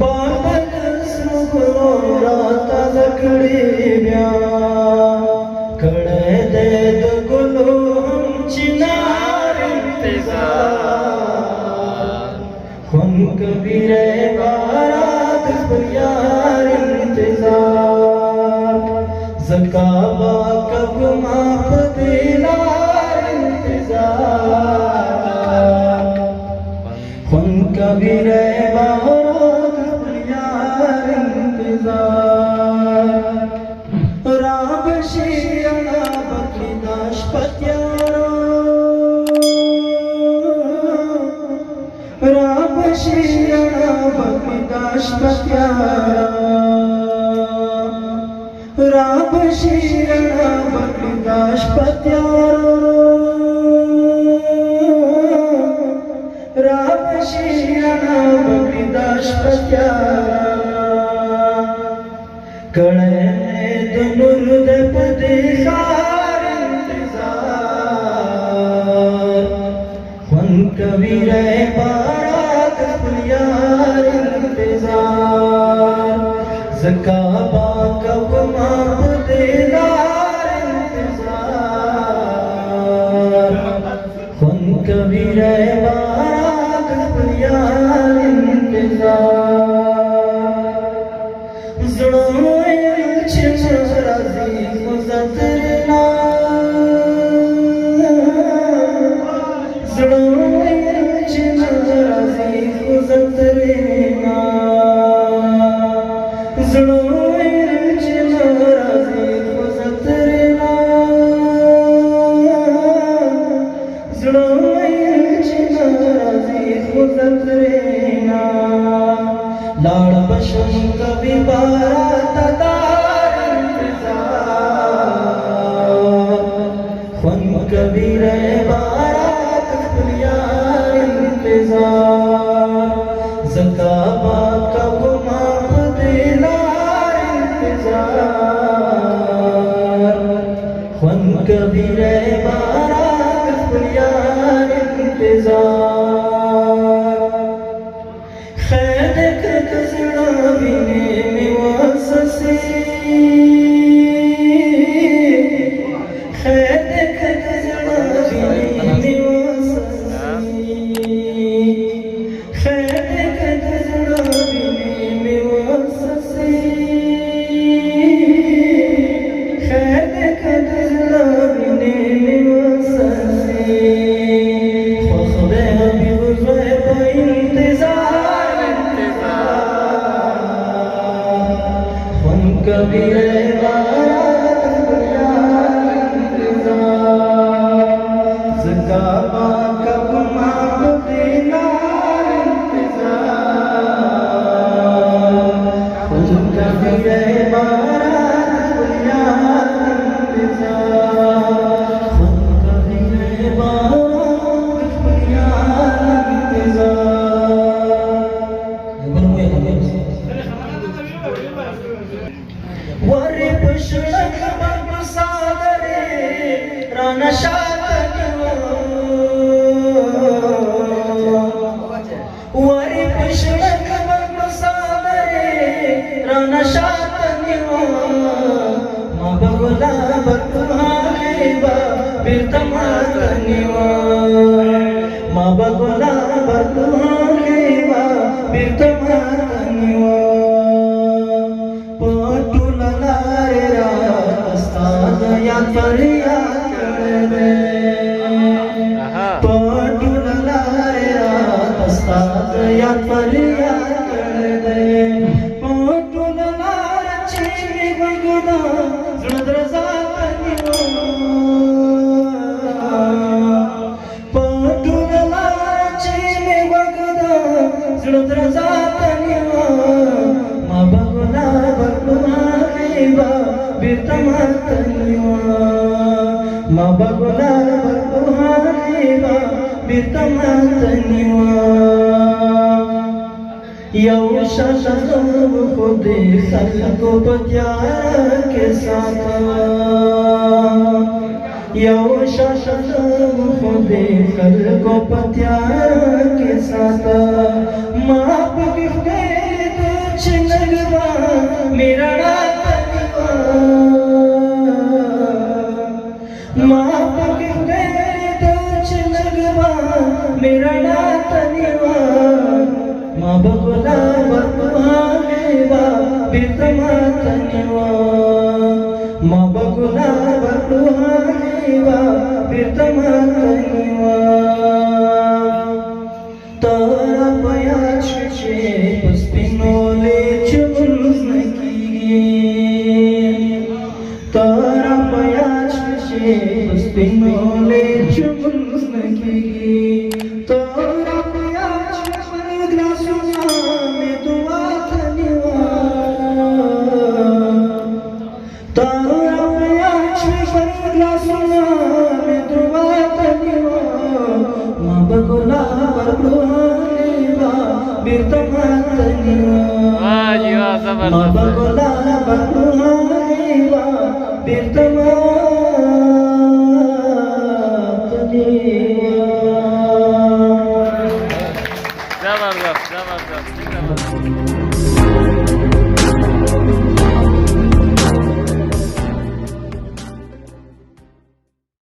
बाबत सुगलो राता लकड़ी ब्या कड़े दे दुगलो हम चिनार इंतजार हम कबीरे बारात यार इंतजार ज़काबा कब माफ दिलार इंतजार हम कबीरे बारात यार इंतजार राब शीरा बखिदाश पत्यारो राब शीरा बखिदाश पत्यारो राब शीरा बखिदाश पत्यारो राब शीरा बखिदाश पत्यारो कड़े दुनुर्द पदिखार इंतजार हुन कबीरे बारात यार इंतजार ज़काबा कब माफ दिलार इंतजार हुन कबीरे बारात यार इंतजार लाड़ बशम कभी बारात तार इंतजार खुन कबीरे बारात यार इंतजार ज़काबा कब माफ दिलार इंतजार खुन कबीरे बारात यार इंतजार कबीरे बारात यार इंतजार ज़काबा कब माफ दिलार इंतजार खुद कबीरे बारात यार इंतजार खुद कबीरे बारात यार इंतजार वरी पुष्पक बग सादरे राना शातनियो वरी पुष्पक बग सादरे राना शातनियो मा बगुला बतुहा लेबा बिरतमातनियो मा बगुला बतुहा लेबा बिरतमातनियो परिया करे पटुल लारे रात या परिया करे पटुल लार चीनी बगदा जुद्र जातनियो पटुल लार चीनी बगदा जुद्र जातनियो मा बगुला बगुला लेबा बिरतमातनियो मा बगुला बगुला लेबा बिरतमातनियो यौ शशम खुद खल्को प्यार के साथ यौ शशम खुद खल्को प्यार के साथ माप गिफ्ट बगुला बतुहानेवा बिरतमातनिवा बगुला बतुहानेवा बिरतमातनिवा तारा पयाचे पस्तिनोले चुंजनकी तारा पयाचे पस्तिनोले चुंजनकी तारा पयाचे ग्लासुना में दुआ धन्यवा तारा पयाचे ग्लासुना में दुआ धन्यवा बगुला बतुहानेवा बिरतमातनिवा वाह जी वाह, जबरदस्त है। बगुला बतुहानेवा बिरतमातनिवा